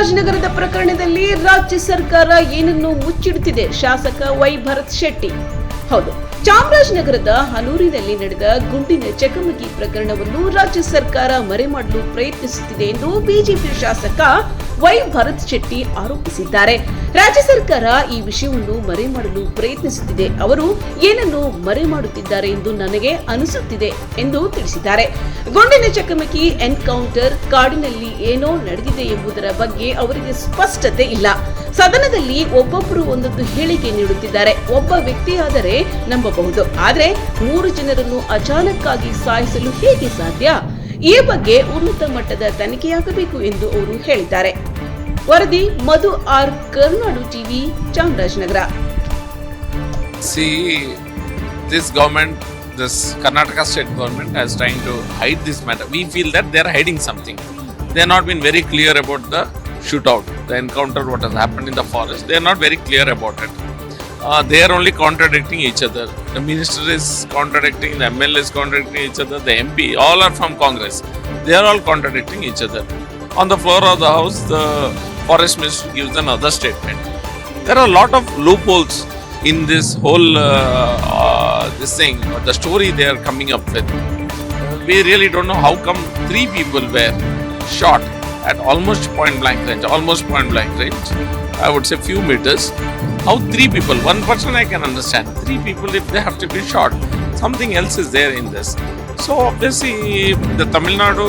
ಚಾಮರಾಜನಗರದ ಪ್ರಕರಣದಲ್ಲಿ ರಾಜ್ಯ ಸರ್ಕಾರ ಏನನ್ನು ಮುಚ್ಚಿಡುತ್ತಿದೆ? ಶಾಸಕ ವೈ ಭರತ್ ಶೆಟ್ಟಿ. ಹೌದು, ಚಾಮರಾಜನಗರದ ಹನೂರಿನಲ್ಲಿ ನಡೆದ ಗುಂಡಿನ ಚಕಮಕಿ ಪ್ರಕರಣವನ್ನು ರಾಜ್ಯ ಸರ್ಕಾರ ಮರೆಮಾಡಲು ಪ್ರಯತ್ನಿಸುತ್ತಿದೆ ಎಂದು ಬಿಜೆಪಿ ಶಾಸಕ ವೈ ಭರತ್ ಶೆಟ್ಟಿ ಆರೋಪಿಸಿದ್ದಾರೆ. ರಾಜ್ಯ ಸರ್ಕಾರ ಈ ವಿಷಯವನ್ನು ಮರೆಮಾಡಲು ಪ್ರಯತ್ನಿಸುತ್ತಿದೆ. ಅವರು ಏನನ್ನು ಮರೆಮಾಡುತ್ತಿದ್ದಾರೆ ಎಂದು ನನಗೆ ಅನಿಸುತ್ತಿದೆ ಎಂದು ತಿಳಿಸಿದ್ದಾರೆ. ಗುಂಡಿನ ಚಕಮಕಿ ಎನ್ಕೌಂಟರ್ ಕಾಡಿನಲ್ಲಿ ಏನೋ ನಡೆದಿದೆ ಎಂಬುದರ ಬಗ್ಗೆ ಅವರಿಗೆ ಸ್ಪಷ್ಟತೆ ಇಲ್ಲ. ಸದನದಲ್ಲಿ ಒಬ್ಬೊಬ್ಬರು ಒಂದೊಂದು ಹೇಳಿಕೆ ನೀಡುತ್ತಿದ್ದಾರೆ. ಒಬ್ಬ ವ್ಯಕ್ತಿಯಾದರೆ ನಂಬಬಹುದು, ಆದರೆ 3 ಜನರನ್ನು ಅಚಾನಕ್ಕಾಗಿ ಸಾಯಿಸಲು ಹೇಗೆ ಸಾಧ್ಯ? ಈ ಬಗ್ಗೆ ಉನ್ನತ ಮಟ್ಟದ ತನಿಖೆಯಾಗಬೇಕು ಎಂದು ಅವರು ಹೇಳಿದ್ದಾರೆ. ವರದಿ Madhu R, Karunadu TV, Chamarajanagar. This government, this Karnataka state government is trying to hide this matter. We feel that they are hiding something. They have not been very clear about the shootout, the encounter, what has happened in the forest. They are not very clear about it. They are only contradicting each other. The minister is contradicting, the MLA is contradicting each other, the MP, all are from Congress. They are all contradicting each other. On the floor of the house, the forest minister gives another statement. There are a lot of loopholes in this whole this thing, the story they are coming up with. We really don't know how come 3 people were shot at almost point blank range. I would say few meters. How 3 people, one person I can understand. 3 people, if they have to be shot, something else is there in this. So obviously the Tamil Nadu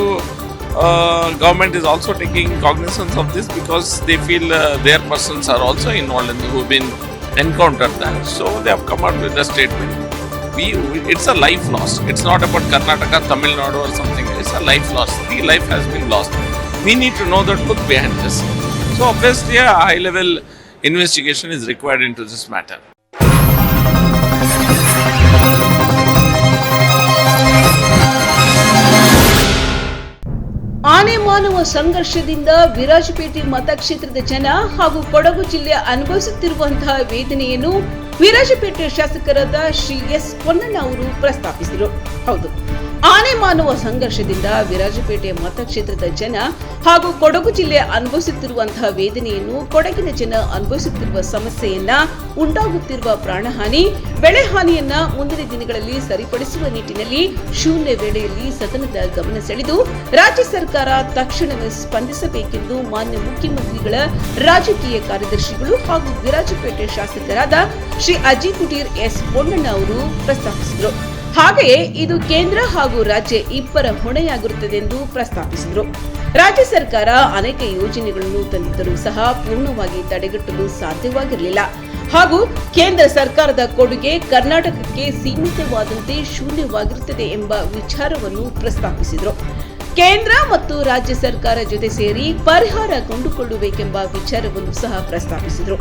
government is also taking cognizance of this because they feel their persons are also involved in who have been encountered there. So they have come out with a statement. It's a life loss. It's not about Karnataka, Tamil Nadu or something. It's a life loss. 3 life has been lost. We need to know the truth behind this. So obviously a high level investigation is required into this matter. ಆನೆ ಮಾನವ ಸಂಘರ್ಷದಿಂದ ವಿರಾಜಪೇಟೆ ಮತಕ್ಷೇತ್ರದ ಜನ ಹಾಗೂ ಕೊಡಗು ಜಿಲ್ಲೆ ಅನುಭವಿಸುತ್ತಿರುವಂತಹ ವೇದನೆಯನ್ನು ವಿರಾಜಪೇಟೆ ಶಾಸಕರಾದ Shri S Ponnanna ಅವರು ಪ್ರಸ್ತಾಪಿಸಿದರು. ಹೌದು, ಆನೆ ಮಾನವ ಸಂಘರ್ಷದಿಂದ ವಿರಾಜಪೇಟೆ ಮತಕ್ಷೇತ್ರದ ಜನ ಹಾಗೂ ಕೊಡಗು ಜಿಲ್ಲೆ ಅನುಭವಿಸುತ್ತಿರುವಂತಹ ವೇದನೆಯನ್ನು, ಕೊಡಗಿನ ಜನ ಅನುಭವಿಸುತ್ತಿರುವ ಸಮಸ್ಯೆಯನ್ನ, ಉಂಟಾಗುತ್ತಿರುವ ಪ್ರಾಣಹಾನಿ, ಬೆಳೆ ಹಾನಿಯನ್ನ ಮುಂದಿನ ದಿನಗಳಲ್ಲಿ ಸರಿಪಡಿಸುವ ನಿಟ್ಟಿನಲ್ಲಿ ಶೂನ್ಯ ವೇಳೆಯಲ್ಲಿ ಸದನದ ಗಮನ ಸೆಳೆದು ರಾಜ್ಯ ಸರ್ಕಾರ ತಕ್ಷಣವೇ ಸ್ಪಂದಿಸಬೇಕೆಂದು ಮಾನ್ಯ ಮುಖ್ಯಮಂತ್ರಿಗಳ ರಾಜಕೀಯ ಕಾರ್ಯದರ್ಶಿಗಳು ಹಾಗೂ ವಿರಾಜಪೇಟೆ ಶಾಸಕರಾದ ಶ್ರೀ ಅಜಯ್ ಕುಟೀರ್ ಎಸ್ ಪೊನ್ನಣ್ಣ ಅವರು ಪ್ರಸ್ತಾಪಿಸಿದರು. ಹಾಗೆಯೇ ಇದು ಕೇಂದ್ರ ಹಾಗೂ ರಾಜ್ಯ ಇಬ್ಬರ ಹೊಣೆಯಾಗಿರುತ್ತದೆ ಎಂದು ಪ್ರಸ್ತಾಪಿಸಿದರು. ರಾಜ್ಯ ಸರ್ಕಾರ ಅನೇಕ ಯೋಜನೆಗಳನ್ನು ತಂದಿದ್ದರೂ ಸಹ ಪೂರ್ಣವಾಗಿ ತಡೆಗಟ್ಟಲು ಸಾಧ್ಯವಾಗಿರಲಿಲ್ಲ ಹಾಗೂ ಕೇಂದ್ರ ಸರ್ಕಾರದ ಕೊಡುಗೆ ಕರ್ನಾಟಕಕ್ಕೆ ಸೀಮಿತವಾದಂತೆ ಶೂನ್ಯವಾಗಿರುತ್ತದೆ ಎಂಬ ವಿಚಾರವನ್ನು ಪ್ರಸ್ತಾಪಿಸಿದರು. ಕೇಂದ್ರ ಮತ್ತು ರಾಜ್ಯ ಸರ್ಕಾರ ಜೊತೆ ಸೇರಿ ಪರಿಹಾರ ಕಂಡುಕೊಳ್ಳಬೇಕೆಂಬ ವಿಚಾರವನ್ನು ಸಹ ಪ್ರಸ್ತಾಪಿಸಿದರು.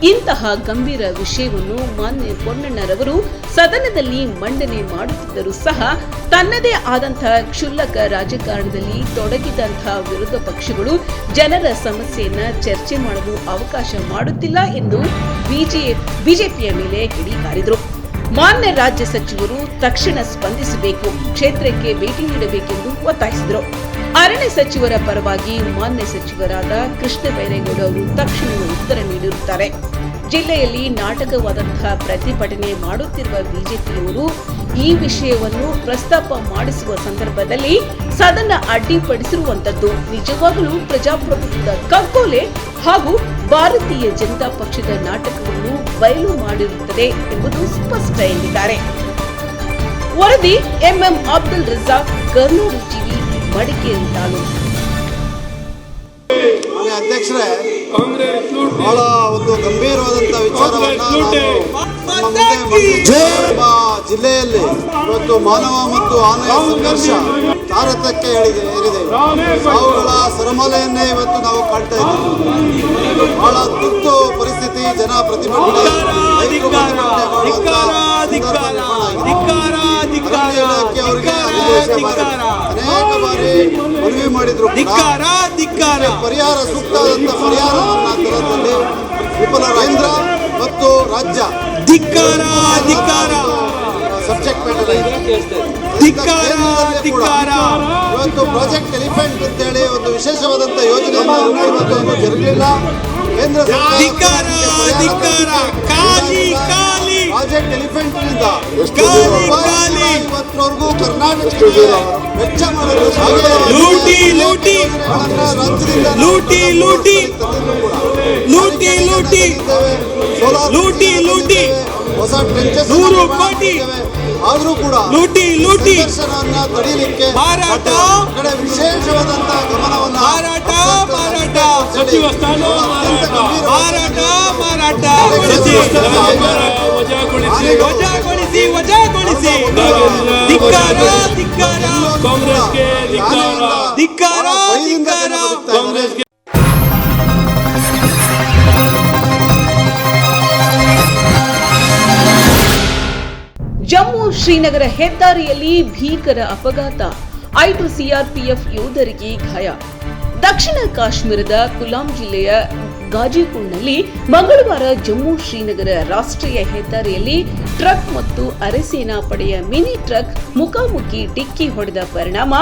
ಇಂತಹ ಗಂಭೀರ ವಿಷಯವನ್ನು ಮಾನ್ಯ ಪೊನ್ನಣ್ಣರವರು ಸದನದಲ್ಲಿ ಮಂಡನೆ ಮಾಡುತ್ತಿದ್ದರೂ ಸಹ ತನ್ನದೇ ಆದಂತಹ ಕ್ಷುಲ್ಲಕ ರಾಜಕಾರಣದಲ್ಲಿ ತೊಡಗಿದಂತಹ ವಿರೋಧ ಪಕ್ಷಗಳು ಜನರ ಸಮಸ್ಯೆಯನ್ನ ಚರ್ಚೆ ಮಾಡಲು ಅವಕಾಶ ಮಾಡುತ್ತಿಲ್ಲ ಎಂದು ಬಿಜೆಪಿಯ ಮೇಲೆ ಕಿಡಿಕಾರಿದರು. ಮಾನ್ಯ ರಾಜ್ಯ ಸಚಿವರು ತಕ್ಷಣ ಸ್ಪಂದಿಸಬೇಕು, ಕ್ಷೇತ್ರಕ್ಕೆ ಭೇಟಿ ನೀಡಬೇಕೆಂದು ಒತ್ತಾಯಿಸಿದರು. ಅರಣ್ಯ ಸಚಿವರ ಪರವಾಗಿ ಮಾನ್ಯ ಸಚಿವರಾದ ಕೃಷ್ಣ ಬೈರೇಗೌಡ ಅವರು ತಕ್ಷಣವೇ ಉತ್ತರ ನೀಡಿರುತ್ತಾರೆ. ಜಿಲ್ಲೆಯಲ್ಲಿ ನಾಟಕವಾದಂತಹ ಪ್ರತಿಭಟನೆ ಮಾಡುತ್ತಿರುವ ಬಿಜೆಪಿಯವರು ಈ ವಿಷಯವನ್ನು ಪ್ರಸ್ತಾಪ ಮಾಡಿಸುವ ಸಂದರ್ಭದಲ್ಲಿ ಸದನ ಅಡ್ಡಿಪಡಿಸಿರುವಂತದ್ದು ನಿಜವಾಗಲೂ ಪ್ರಜಾಪ್ರಭುತ್ವದ ಕಗ್ಗೊಲೆ ಹಾಗೂ ಭಾರತೀಯ ಜನತಾ ಪಕ್ಷದ ನಾಟಕವನ್ನು ಬಯಲು ಮಾಡಿರುತ್ತದೆ ಎಂಬುದು ಸ್ಪಷ್ಟ ಎಂದಿದ್ದಾರೆ. ವರದಿ ಎಂಎಂ ಅಬ್ದುಲ್ ರಜಾಕ್, ಕರ್ನಾಡು ಟಿವಿ, ಮಡಿಕೇರಿ ತಾಲೂಕು. ಅಧ್ಯಕ್ಷರೇ, ಬಹಳ ಒಂದು ಗಂಭೀರವಾದಂತಹ ವಿಚಾರವನ್ನು ಜಿಲ್ಲೆಯಲ್ಲಿ ಇವತ್ತು ಮಾನವ ಮತ್ತು ಆನೆಯ ಸಂಘರ್ಷ ತಾರತಕ್ಕೆ ಏರಿದೆ. ಸಾವುಗಳ ಸರಮಾಲೆಯನ್ನೇ ಇವತ್ತು ನಾವು ಕಾಣ್ತಾ ಇದ್ದೇವೆ. ಬಹಳ ತುರ್ತು ಪರಿಸ್ಥಿತಿ, ಜನ ಪ್ರತಿಭಟನೆ ಅನೇಕ ಬಾರಿ ಮನವಿ ಮಾಡಿದ್ರು. ಪರಿಹಾರ ಸೂಕ್ತವಾದಂತ ಪರಿಹಾರವನ್ನ ತರುವಲ್ಲಿ ವಿಫಲ ಕೇಂದ್ರ ಮತ್ತು ರಾಜ್ಯ ಸಬ್ಜೆಕ್ಟ್ ಮ್ಯಾಟರ್ ಕೇಂದ್ರದಲ್ಲಿ ಕೂಡ ಇವತ್ತು ಪ್ರಾಜೆಕ್ಟ್ ಎಲಿಫೆಂಟ್ ಅಂತೇಳಿ ಒಂದು ವಿಶೇಷವಾದಂಥ ಯೋಜನೆಯನ್ನು ಇವತ್ತು ಜರುಗಲಿಲ್ಲ. ಕೇಂದ್ರ ಸರ್ಕಾರ ಪ್ರಾಜೆಕ್ಟ್ ಎಲಿಫೆಂಟ್ ನಿಂದ ಇವತ್ತವರೆಗೂ ಕರ್ನಾಟಕಕ್ಕೆ ವೆಚ್ಚ ಮಾಡಲು ಹೊಸ ಟ್ರೆಂಚಸ್ ಆದರೂ ಕೂಡ ದರ್ಶನವನ್ನ ತಡೆಯಲಿಕ್ಕೆ ಕಡೆ ವಿಶೇಷವಾದಂತಹ ಗಮನವನ್ನು ಜಮ್ಮು ಶ್ರೀನಗರ ಹೆದ್ದಾರಿಯಲ್ಲಿ ಭೀಕರ ಅಪಘಾತ, 5 ಸಿಆರ್ಪಿಎಫ್ ಯೋಧರಿಗೆ ಗಾಯ. ದಕ್ಷಿಣ ಕಾಶ್ಮೀರದ ಕುಲಾಂ ಜಿಲ್ಲೆಯ ಗಾಜಿಪುರ್ನಲ್ಲಿ ಮಂಗಳವಾರ ಜಮ್ಮು ಶ್ರೀನಗರ ರಾಷ್ಟ್ರೀಯ ಹೆದ್ದಾರಿಯಲ್ಲಿ ಟ್ರಕ್ ಮತ್ತು ಅರೆಸೇನಾ ಪಡೆಯ ಮಿನಿ ಟ್ರಕ್ ಮುಖಾಮುಖಿ ಡಿಕ್ಕಿ ಹೊಡೆದ ಪರಿಣಾಮ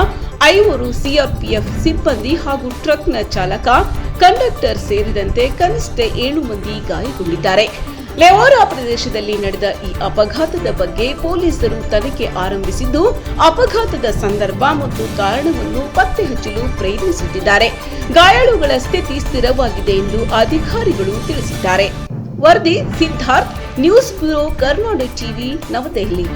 5 ಸಿಆರ್ಪಿಎಫ್ ಸಿಬ್ಬಂದಿ ಹಾಗೂ ಟ್ರಕ್ನ ಚಾಲಕ, ಕಂಡಕ್ಟರ್ ಸೇರಿದಂತೆ ಕನಿಷ್ಠ 7 ಮಂದಿ ಗಾಯಗೊಂಡಿದ್ದಾರೆ. ಲೆವಾರಾ ಪ್ರದೇಶದಲ್ಲಿ ನಡೆದ ಈ ಅಪಘಾತದ ಬಗ್ಗೆ ಪೊಲೀಸರು ತನಿಖೆ ಆರಂಭಿಸಿದ್ದು, ಅಪಘಾತದ ಸಂದರ್ಭ ಮತ್ತು ಕಾರಣವನ್ನು ಪತ್ತೆ ಹಚ್ಚಲು ಪ್ರಯತ್ನಿಸುತ್ತಿದ್ದಾರೆ. ಗಾಯಾಳುಗಳ ಸ್ಥಿತಿ ಸ್ಥಿರವಾಗಿದೆ ಎಂದು ಅಧಿಕಾರಿಗಳು ತಿಳಿಸಿದ್ದಾರೆ. ವರದಿ Siddharth, news bureau, Karnataka TV, Navadehali.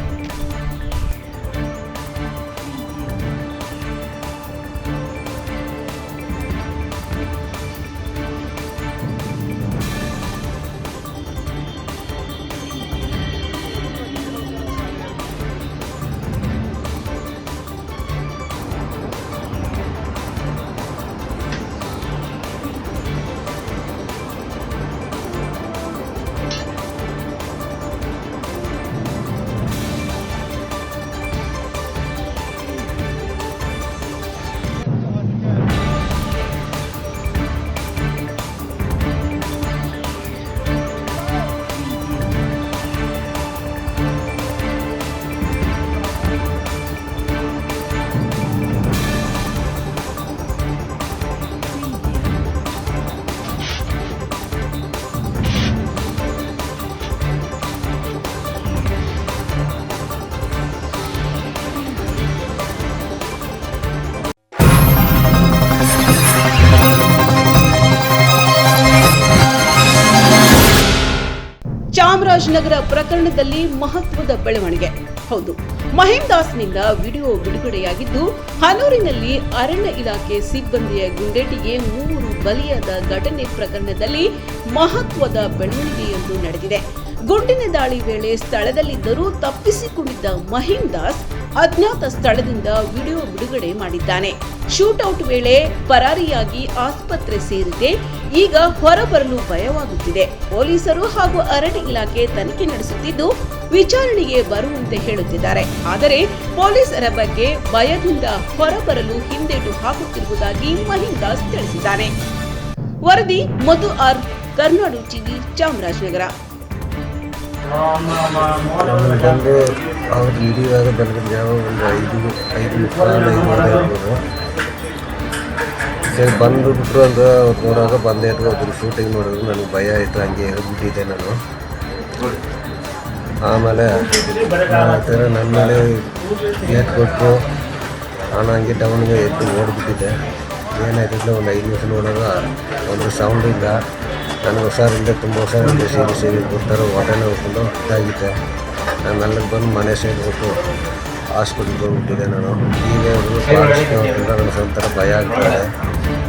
Chamarajanagar ಪ್ರಕರಣದಲ್ಲಿ ಮಹತ್ವದ ಬೆಳವಣಿಗೆ. ಹೌದು, ಮಹಿಮ್ ದಾಸ್ನಿಂದ ವಿಡಿಯೋ ಬಿಡುಗಡೆಯಾಗಿದ್ದು, ಹನೂರಿನಲ್ಲಿ ಅರಣ್ಯ ಇಲಾಖೆ ಸಿಬ್ಬಂದಿಯ ಗುಂಡೇಟಿಗೆ 3 ಬಲಿಯಾದ ಘಟನೆ ಪ್ರಕರಣದಲ್ಲಿ ಮಹತ್ವದ ಬೆಳವಣಿಗೆಯೊಂದು ನಡೆದಿದೆ. ಗುಂಡಿನ ದಾಳಿ ವೇಳೆ ಸ್ಥಳದಲ್ಲಿದ್ದರೂ ತಪ್ಪಿಸಿಕೊಂಡಿದ್ದ ಮಹಿಮ್ ದಾಸ್ ಅಜ್ಞಾತ ಸ್ಥಳದಿಂದ ವಿಡಿಯೋ ಬಿಡುಗಡೆ ಮಾಡಿದ್ದಾನೆ. ಶೂಟೌಟ್ ವೇಳೆ ಪರಾರಿಯಾಗಿ ಆಸ್ಪತ್ರೆ ಸೇರಿದೆ. ಈಗ ಹೊರಬರಲು ಭಯವಾಗುತ್ತಿದೆ. ಪೊಲೀಸರು ಹಾಗೂ ಅರಣ್ಯ ಇಲಾಖೆ ತನಿಖೆ ನಡೆಸುತ್ತಿದ್ದು, ವಿಚಾರಣೆಗೆ ಬರುವಂತೆ ಹೇಳುತ್ತಿದ್ದಾರೆ. ಆದರೆ ಪೊಲೀಸರ ಬಗ್ಗೆ ಭಯದಿಂದ ಹೊರಬರಲು ಹಿಂದೇಟು ಹಾಕುತ್ತಿರುವುದಾಗಿ ಮಹಿಮ್ ದಾಸ್ ತಿಳಿಸಿದ್ದಾನೆ. ವರದಿ ಮಧು ಆರ್, ಕರ್ನಾಟಕ ಟಿವಿ, ಚಾಮರಾಜನಗರ. ಬಂದು ಅವ್ರು ಹಿಡಿಯುವಾಗ ಬೆಳಗಿನ ಜಾವ ಒಂದು 5 ಸರಿ ಬಂದುಬಿಟ್ರು ಅಂತ ಅವ್ರು ನೋಡುವಾಗ ಬಂದೇ ಇದ್ರು. ಅದ್ರ ಶೂಟಿಂಗ್ ನೋಡಿದ್ರು ನನಗೆ ಭಯ ಆಯಿತು. ಹಂಗೆ ಎದ್ಬಿಟ್ಟಿದ್ದೆ ನಾನು. ಆಮೇಲೆ ಆ ಥರ ನನ್ನ ಮೇಲೆ ಗೇಟ್ ಕೊಟ್ಟು ನಾನು ಹಂಗೆ ಟೌನ್ಗೆ ಎದ್ದು ಓಡಿಬಿಟ್ಟಿದ್ದೆ. ಏನಾಯ್ತಿಲ್ಲ, ಒಂದು 5 ನಿಮಿಷ ನೋಡುವಾಗ ಒಂದು ಸೌಂಡ್ ಇಲ್ಲ. ನನಗೆ ಹುಷಾರಿಲ್ಲದೆ, ತುಂಬ ಹುಷಾರಿಲ್ಲದೆ ಸೀರಿ ಕೊಡ್ತಾರೆ. ಹೊಟ್ಟೆನೇ ಹೋಗ್ಕೊಂಡು ಇದಾಗಿದ್ದೆ. ನಾನು ಅಲ್ಲಿಗೆ ಬಂದು ಮನೆ ಸೇರಿಬಿಟ್ಟು ಹಾಸ್ಪಿಟ್ಲಿಗೆ ಹೋಗ್ಬಿಟ್ಟಿದ್ದೆ ನಾನು. ಈಗ ನನಗೆ ಒಂಥರ ಭಯ ಆಗ್ತದೆ.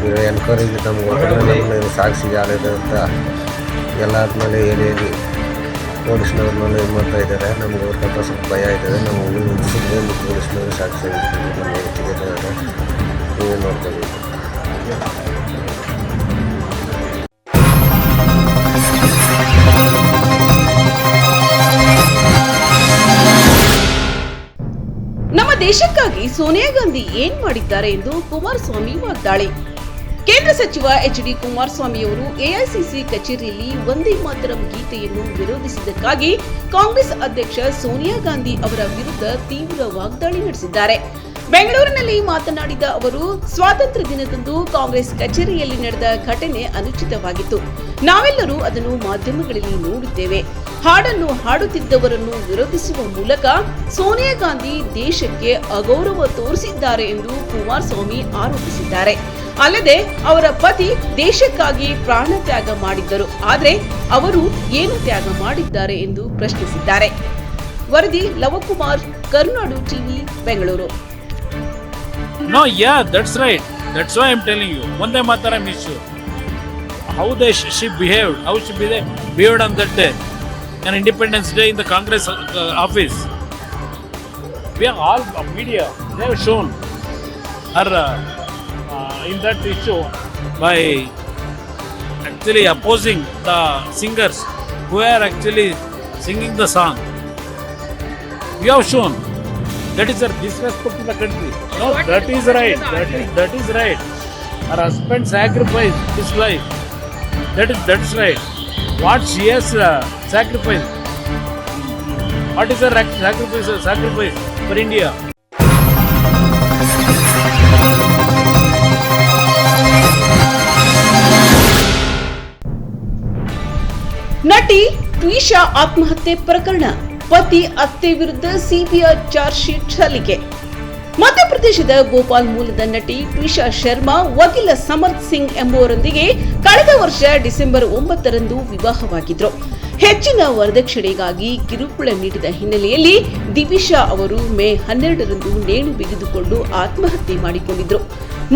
ಈಗ ಎನ್ಕ್ವೈರಿಗೆ ನಮ್ಗೆ ಹೋದ್ರೆ ನಮ್ಮನ್ನು ಸಾಕ್ಷಿ ಯಾರಿದೆ ಅಂತ ಎಲ್ಲರ ಮೇಲೆ ಹೇಳಿ ಪೊಲೀಸ್ನವ್ರ ಮೇಲೆ ಇದು ಮಾಡ್ತಾ ಇದ್ದಾರೆ. ನಮ್ಗೆ ಅವ್ರ ಸ್ವಲ್ಪ ಸ್ವಲ್ಪ ಭಯ ಆಯ್ತದೆ. ನಾವು ಸುಮ್ಮನೆ ಪೊಲೀಸ್ನವರು ಸಾಕ್ಷಿ ಆಗಿರ್ತೀವಿ. ನಮ್ಮ ವ್ಯಕ್ತಿಗತ ನೀವೇ ನೋಡ್ತೀವಿ. ನಮ್ಮ ದೇಶಕ್ಕಾಗಿ ಸೋನಿಯಾ ಗಾಂಧಿ ಏನ್ ಮಾಡಿದ್ದಾರೆ ಎಂದು ಕುಮಾರಸ್ವಾಮಿ ವಾಗ್ದಾಳಿ. ಕೇಂದ್ರ ಸಚಿವ ಎಚ್.ಡಿ. ಕುಮಾರಸ್ವಾಮಿ ಅವರು ಎಐಸಿಸಿ ಕಚೇರಿಯಲ್ಲಿ ವಂದೇ ಮಾತರಂ ಗೀತೆಯನ್ನು ವಿರೋಧಿಸಿದ್ದಕ್ಕಾಗಿ ಕಾಂಗ್ರೆಸ್ ಅಧ್ಯಕ್ಷ ಸೋನಿಯಾ ಗಾಂಧಿ ಅವರ ವಿರುದ್ಧ ತೀವ್ರ ವಾಗ್ದಾಳಿ ನಡೆಸಿದ್ದಾರೆ. ಬೆಂಗಳೂರಿನಲ್ಲಿ ಮಾತನಾಡಿದ ಅವರು, ಸ್ವಾತಂತ್ರ್ಯ ದಿನದಂದು ಕಾಂಗ್ರೆಸ್ ಕಚೇರಿಯಲ್ಲಿ ನಡೆದ ಘಟನೆ ಅನುಚಿತವಾಗಿತ್ತು. ನಾವೆಲ್ಲರೂ ಅದನ್ನು ಮಾಧ್ಯಮಗಳಲ್ಲಿ ನೋಡಿದ್ದೇವೆ. ಹಾಡನ್ನು ಹಾಡುತ್ತಿದ್ದವರನ್ನು ವಿರೋಧಿಸುವ ಮೂಲಕ ಸೋನಿಯಾ ಗಾಂಧಿ ದೇಶಕ್ಕೆ ಅಗೌರವ ತೋರಿಸಿದ್ದಾರೆ ಎಂದು ಕುಮಾರಸ್ವಾಮಿ ಆರೋಪಿಸಿದ್ದಾರೆ. ಅಲ್ಲದೆ ಅವರ ಪತಿ ದೇಶಕ್ಕಾಗಿ ಪ್ರಾಣ ತ್ಯಾಗ ಮಾಡಿದ್ದರು, ಆದರೆ ಅವರು ಏನು ತ್ಯಾಗ ಮಾಡಿದ್ದಾರೆ ಎಂದು ಪ್ರಶ್ನಿಸಿದ್ದಾರೆ. ವರದಿ Lavakumar, Karunadu TV, Bengaluru. No, yeah, that's right. That's why I'm telling you. Vande Mataram issue. How she behaved, how she behaved on that day, on Independence Day in the Congress office. We are all media. They have shown her in that issue by actually opposing the singers who are actually singing the song. We have shown. That is a disrespect to the country. No, that is right. That is right. Her husband sacrificed his life. That's right. What she has sacrificed. What is her sacrifice for India? ನಟಿ ಟ್ವಿಷಾ ಆತ್ಮಹತ್ಯೆ ಪ್ರಕರಣ, ಪತಿ ಅತ್ತೆ ವಿರುದ್ಧ CBI charge sheet ಸಲ್ಲಿಕೆ. ಮಧ್ಯಪ್ರದೇಶದ ಭೋಪಾಲ್ ಮೂಲದ ನಟಿ ಟ್ವಿಷಾ ಶರ್ಮಾ ವಕೀಲ ಸಮರ್ಥ್ ಸಿಂಗ್ ಎಂಬುವರೊಂದಿಗೆ ಕಳೆದ ವರ್ಷ ಡಿಸೆಂಬರ್ 9ರಂದು ವಿವಾಹವಾಗಿದ್ರು. ಹೆಚ್ಚಿನ ವರದಕ್ಷಿಣೆಗಾಗಿ ಕಿರುಕುಳ ನೀಡಿದ ಹಿನ್ನೆಲೆಯಲ್ಲಿ ದಿವಿಷಾ ಅವರು ಮೇ 12ರಂದು ನೇಣು ಬಿಗಿದುಕೊಂಡು ಆತ್ಮಹತ್ಯೆ ಮಾಡಿಕೊಂಡಿದ್ರು.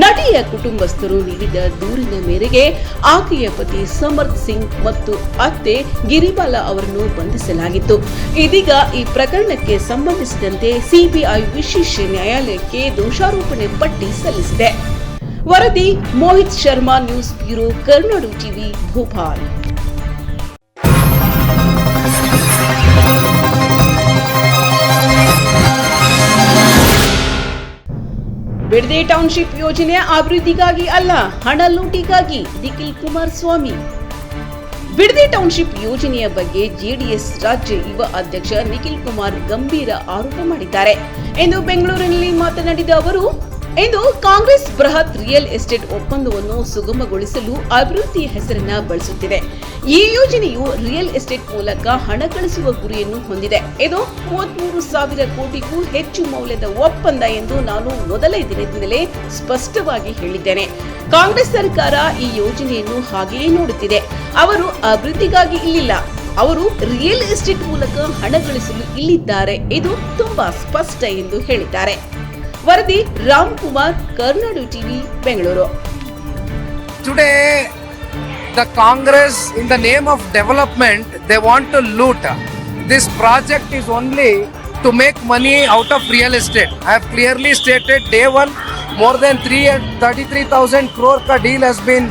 ನಟಿಯ ಕುಟುಂಬಸ್ಥರು ನೀಡಿದ ದೂರಿನ ಮೇರೆಗೆ ಆಕೆಯ ಪತಿ ಸಮರ್ಥ್ ಸಿಂಗ್ ಮತ್ತು ಅತ್ತೆ ಗಿರಿಬಾಲಾ ಅವರನ್ನು ಬಂಧಿಸಲಾಗಿತ್ತು. ಇದೀಗ ಈ ಪ್ರಕರಣಕ್ಕೆ ಸಂಬಂಧಿಸಿದಂತೆ ಸಿಬಿಐ ವಿಶೇಷ ನ್ಯಾಯಾಲಯಕ್ಕೆ ದೋಷಾರೋಪಣೆ ಪಟ್ಟಿ ಸಲ್ಲಿಸಿದೆ. ವರದಿ ಮೋಹಿತ್ ಶರ್ಮಾ, ನ್ಯೂಸ್ ಬ್ಯೂರೋ, ಕರುನಾಡು ಟಿವಿ, ಭೋಪಾಲ್. ಬಿಡದಿ ಟೌನ್ಶಿಪ್ ಯೋಜನೆ ಅಭಿವೃದ್ಧಿಗಾಗಿ ಅಲ್ಲ, ಹಣ ಲೂಟಿಗಾಗಿ ನಿಖಿಲ್ ಕುಮಾರಸ್ವಾಮಿ. ಬಿಡದಿ ಟೌನ್ಶಿಪ್ ಯೋಜನೆಯ ಬಗ್ಗೆ ಜೆಡಿಎಸ್ ರಾಜ್ಯ ಯುವ ಅಧ್ಯಕ್ಷ ನಿಖಿಲ್ ಕುಮಾರ್ ಗಂಭೀರ ಆರೋಪ ಮಾಡಿದ್ದಾರೆ ಎಂದು ಬೆಂಗಳೂರಿನಲ್ಲಿ ಮಾತನಾಡಿದ ಅವರು, ಇಂದು ಕಾಂಗ್ರೆಸ್ ಬೃಹತ್ ರಿಯಲ್ ಎಸ್ಟೇಟ್ ಒಪ್ಪಂದವನ್ನು ಸುಗಮಗೊಳಿಸಲು ಅಭಿವೃದ್ಧಿ ಹೆಸರನ್ನ ಬಳಸುತ್ತಿದೆ. ಈ ಯೋಜನೆಯು ರಿಯಲ್ ಎಸ್ಟೇಟ್ ಮೂಲಕ ಹಣ ಗಳಿಸುವ ಗುರಿಯನ್ನು ಹೊಂದಿದೆ. ಇದು 33,000 ಕೋಟಿಗೂ ಹೆಚ್ಚು ಮೌಲ್ಯದ ಒಪ್ಪಂದ ಎಂದು ನಾನು ಮೊದಲೇ ದಿನದಿಂದಲೇ ಸ್ಪಷ್ಟವಾಗಿ ಹೇಳಿದ್ದೇನೆ. ಕಾಂಗ್ರೆಸ್ ಸರ್ಕಾರ ಈ ಯೋಜನೆಯನ್ನು ಹಾಗೆಯೇ ನೋಡುತ್ತಿದೆ. ಅವರು ಅಭಿವೃದ್ಧಿಗಾಗಿ ಇಲ್ಲಿಲ್ಲ, ಅವರು ರಿಯಲ್ ಎಸ್ಟೇಟ್ ಮೂಲಕ ಹಣ ಗಳಿಸಲು ಇಲ್ಲಿದ್ದಾರೆ. ಇದು ತುಂಬಾ ಸ್ಪಷ್ಟ ಎಂದು ಹೇಳಿದ್ದಾರೆ. ವರದಿ Ram Kumar, Karunadu TV, Bengaluru. Today, the Congress, in the name of development, they want to loot. This project is only to make money out of real estate. I have clearly stated day one, more than 33,000 crore ka deal has been.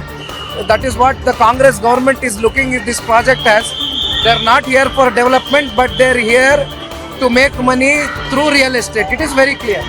That is what the Congress government is looking at this project as. They are not here for development, but they are here to make money through real estate. It is very clear.